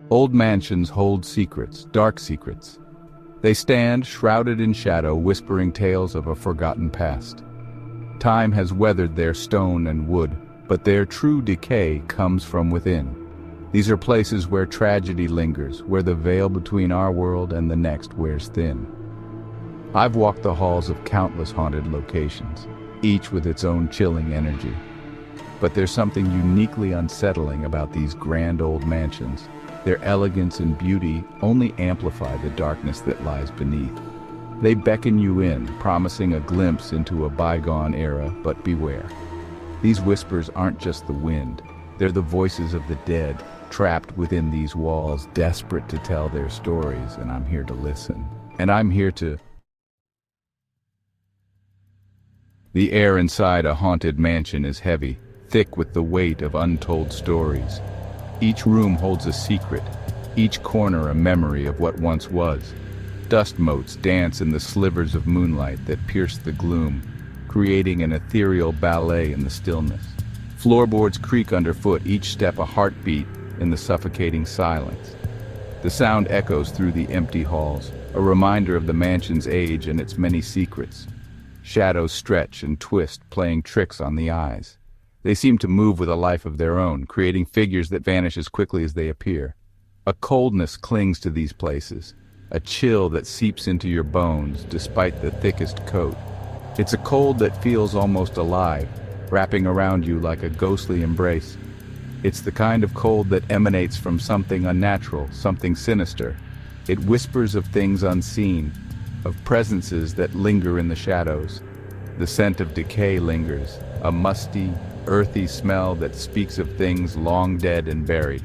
Old mansions hold secrets, dark secrets. They stand, shrouded in shadow, whispering tales of a forgotten past. Time has weathered their stone and wood, but their true decay comes from within. These are places where tragedy lingers, where the veil between our world and the next wears thin. I've walked the halls of countless haunted locations, each with its own chilling energy. But there's something uniquely unsettling about these grand old mansions. Their elegance and beauty only amplify the darkness that lies beneath. They beckon you in, promising a glimpse into a bygone era, but beware. These whispers aren't just the wind, they're the voices of the dead, trapped within these walls, desperate to tell their stories, and I'm here to listen. And I'm here to... The air inside a haunted mansion is heavy, thick with the weight of untold stories. Each room holds a secret, each corner a memory of what once was. Dust motes dance in the slivers of moonlight that pierce the gloom, creating an ethereal ballet in the stillness. Floorboards creak underfoot, each step a heartbeat in the suffocating silence. The sound echoes through the empty halls, a reminder of the mansion's age and its many secrets. Shadows stretch and twist, playing tricks on the eyes. They seem to move with a life of their own, creating figures that vanish as quickly as they appear. A coldness clings to these places, a chill that seeps into your bones despite the thickest coat. It's a cold that feels almost alive, wrapping around you like a ghostly embrace. It's the kind of cold that emanates from something unnatural, something sinister. It whispers of things unseen, of presences that linger in the shadows. The scent of decay lingers, a musty, earthy smell that speaks of things long dead and buried.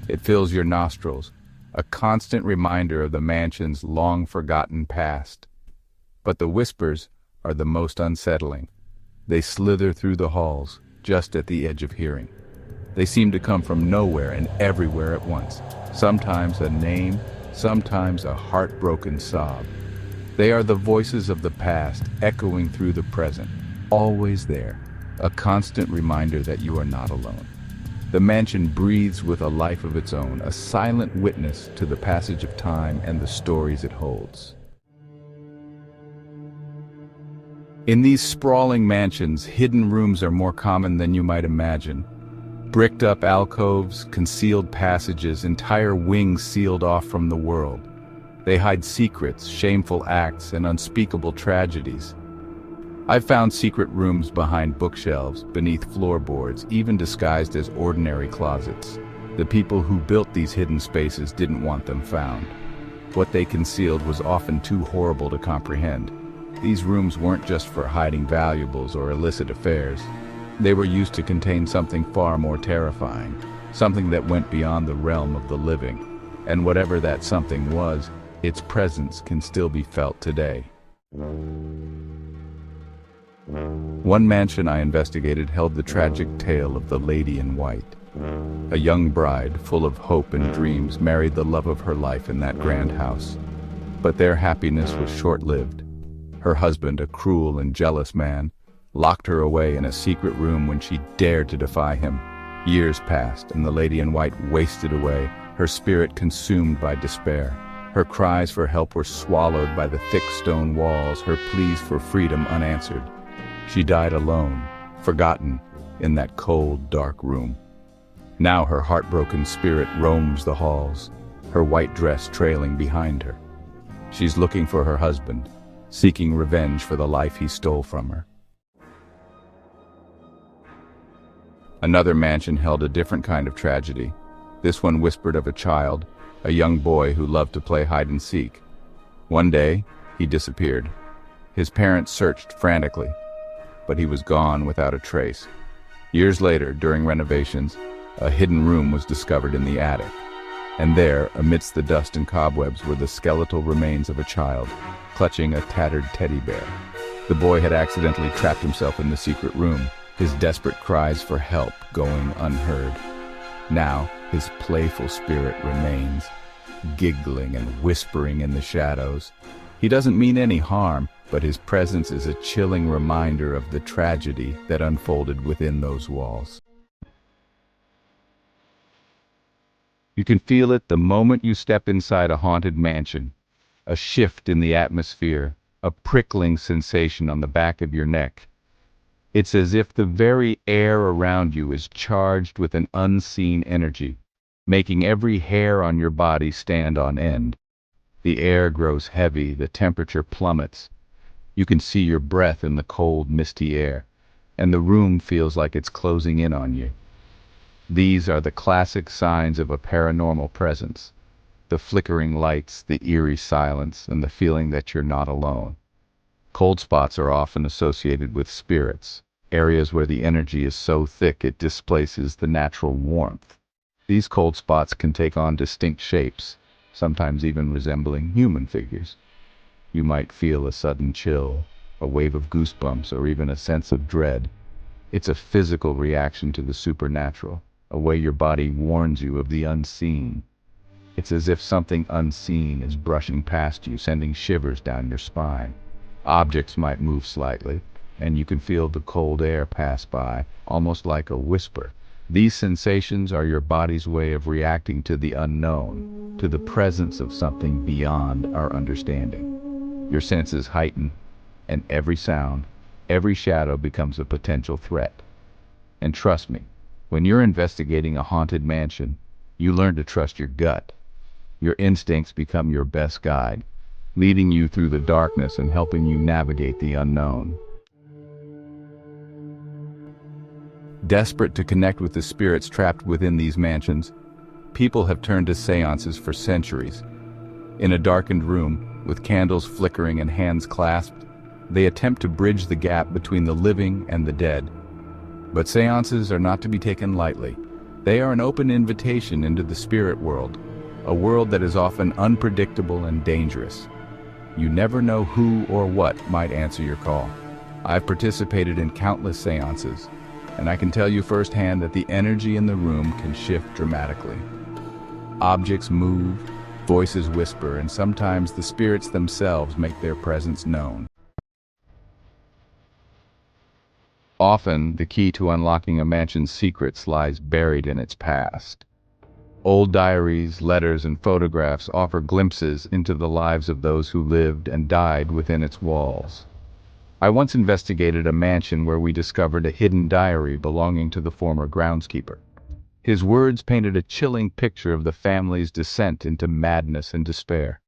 It fills your nostrils, a constant reminder of the mansion's long-forgotten past. But the whispers are the most unsettling. They slither through the halls, just at the edge of hearing. They seem to come from nowhere and everywhere at once, sometimes a name, sometimes a heartbroken sob. They are the voices of the past, echoing through the present, always there, a constant reminder that you are not alone. The mansion breathes with a life of its own, a silent witness to the passage of time and the stories it holds. In these sprawling mansions, hidden rooms are more common than you might imagine. Bricked-up alcoves, concealed passages, entire wings sealed off from the world. They hide secrets, shameful acts, and unspeakable tragedies. I've found secret rooms behind bookshelves, beneath floorboards, even disguised as ordinary closets. The people who built these hidden spaces didn't want them found. What they concealed was often too horrible to comprehend. These rooms weren't just for hiding valuables or illicit affairs. They were used to contain something far more terrifying, something that went beyond the realm of the living. And whatever that something was, its presence can still be felt today. One mansion I investigated held the tragic tale of the Lady in White. A young bride, full of hope and dreams, married the love of her life in that grand house. But their happiness was short-lived. Her husband, a cruel and jealous man, locked her away in a secret room when she dared to defy him. Years passed, and the Lady in White wasted away, her spirit consumed by despair. Her cries for help were swallowed by the thick stone walls, her pleas for freedom unanswered. She died alone, forgotten, in that cold, dark room. Now her heartbroken spirit roams the halls, her white dress trailing behind her. She's looking for her husband, seeking revenge for the life he stole from her. Another mansion held a different kind of tragedy. This one whispered of a child, a young boy who loved to play hide and seek. One day, he disappeared. His parents searched frantically, but he was gone without a trace. Years later, during renovations, a hidden room was discovered in the attic. And there, amidst the dust and cobwebs, were the skeletal remains of a child, clutching a tattered teddy bear. The boy had accidentally trapped himself in the secret room, his desperate cries for help going unheard. Now, his playful spirit remains, giggling and whispering in the shadows. He doesn't mean any harm, but his presence is a chilling reminder of the tragedy that unfolded within those walls. You can feel it the moment you step inside a haunted mansion. A shift in the atmosphere, a prickling sensation on the back of your neck. It's as if the very air around you is charged with an unseen energy, making every hair on your body stand on end. The air grows heavy, the temperature plummets. You can see your breath in the cold, misty air, and the room feels like it's closing in on you. These are the classic signs of a paranormal presence. The flickering lights, the eerie silence, and the feeling that you're not alone. Cold spots are often associated with spirits, areas where the energy is so thick it displaces the natural warmth. These cold spots can take on distinct shapes, sometimes even resembling human figures. You might feel a sudden chill, a wave of goosebumps, or even a sense of dread. It's a physical reaction to the supernatural, a way your body warns you of the unseen. It's as if something unseen is brushing past you, sending shivers down your spine. Objects might move slightly, and you can feel the cold air pass by, almost like a whisper. These sensations are your body's way of reacting to the unknown, to the presence of something beyond our understanding. Your senses heighten, and every sound, every shadow becomes a potential threat. And trust me, when you're investigating a haunted mansion, you learn to trust your gut. Your instincts become your best guide, leading you through the darkness and helping you navigate the unknown. Desperate to connect with the spirits trapped within these mansions, people have turned to seances for centuries. In a darkened room, with candles flickering and hands clasped, they attempt to bridge the gap between the living and the dead. But seances are not to be taken lightly. They are an open invitation into the spirit world, a world that is often unpredictable and dangerous. You never know who or what might answer your call. I've participated in countless seances, and I can tell you firsthand that the energy in the room can shift dramatically. Objects move, voices whisper, and sometimes the spirits themselves make their presence known. Often, the key to unlocking a mansion's secrets lies buried in its past. Old diaries, letters, and photographs offer glimpses into the lives of those who lived and died within its walls. I once investigated a mansion where we discovered a hidden diary belonging to the former groundskeeper. His words painted a chilling picture of the family's descent into madness and despair.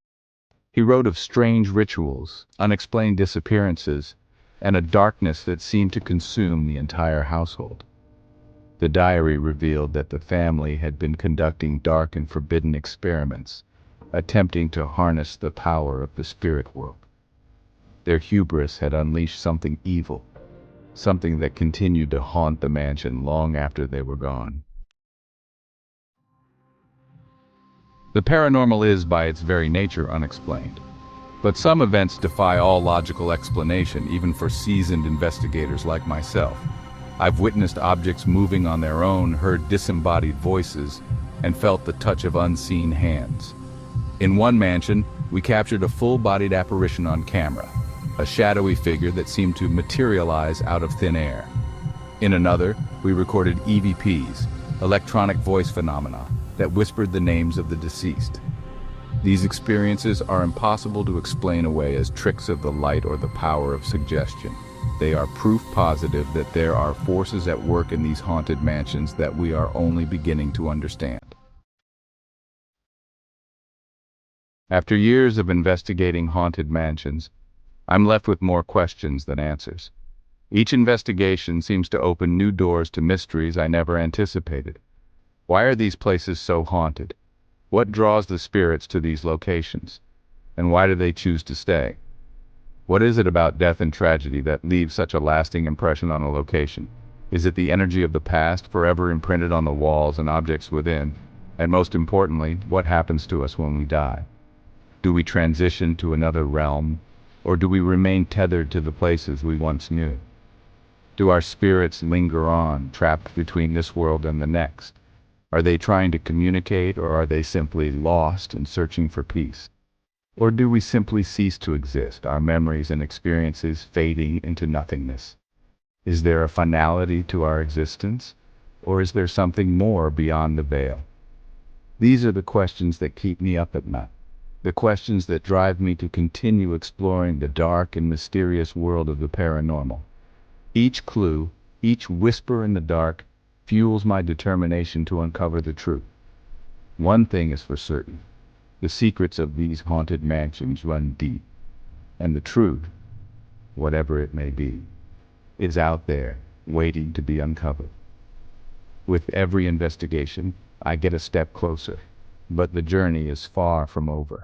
He wrote of strange rituals, unexplained disappearances, and a darkness that seemed to consume the entire household. The diary revealed that the family had been conducting dark and forbidden experiments, attempting to harness the power of the spirit world. Their hubris had unleashed something evil, something that continued to haunt the mansion long after they were gone. The paranormal is, by its very nature, unexplained. But some events defy all logical explanation, even for seasoned investigators like myself. I've witnessed objects moving on their own, heard disembodied voices, and felt the touch of unseen hands. In one mansion, we captured a full-bodied apparition on camera, a shadowy figure that seemed to materialize out of thin air. In another, we recorded EVPs, electronic voice phenomena, that whispered the names of the deceased. These experiences are impossible to explain away as tricks of the light or the power of suggestion. They are proof positive that there are forces at work in these haunted mansions that we are only beginning to understand. After years of investigating haunted mansions, I'm left with more questions than answers. Each investigation seems to open new doors to mysteries I never anticipated. Why are these places so haunted? What draws the spirits to these locations? And why do they choose to stay? What is it about death and tragedy that leaves such a lasting impression on a location? Is it the energy of the past forever imprinted on the walls and objects within? And most importantly, what happens to us when we die? Do we transition to another realm, or do we remain tethered to the places we once knew? Do our spirits linger on, trapped between this world and the next? Are they trying to communicate, or are they simply lost and searching for peace? Or do we simply cease to exist, our memories and experiences fading into nothingness? Is there a finality to our existence, or is there something more beyond the veil? These are the questions that keep me up at night. The questions that drive me to continue exploring the dark and mysterious world of the paranormal. Each clue, each whisper in the dark, fuels my determination to uncover the truth. One thing is for certain. The secrets of these haunted mansions run deep. And the truth, whatever it may be, is out there, waiting to be uncovered. With every investigation, I get a step closer, but the journey is far from over.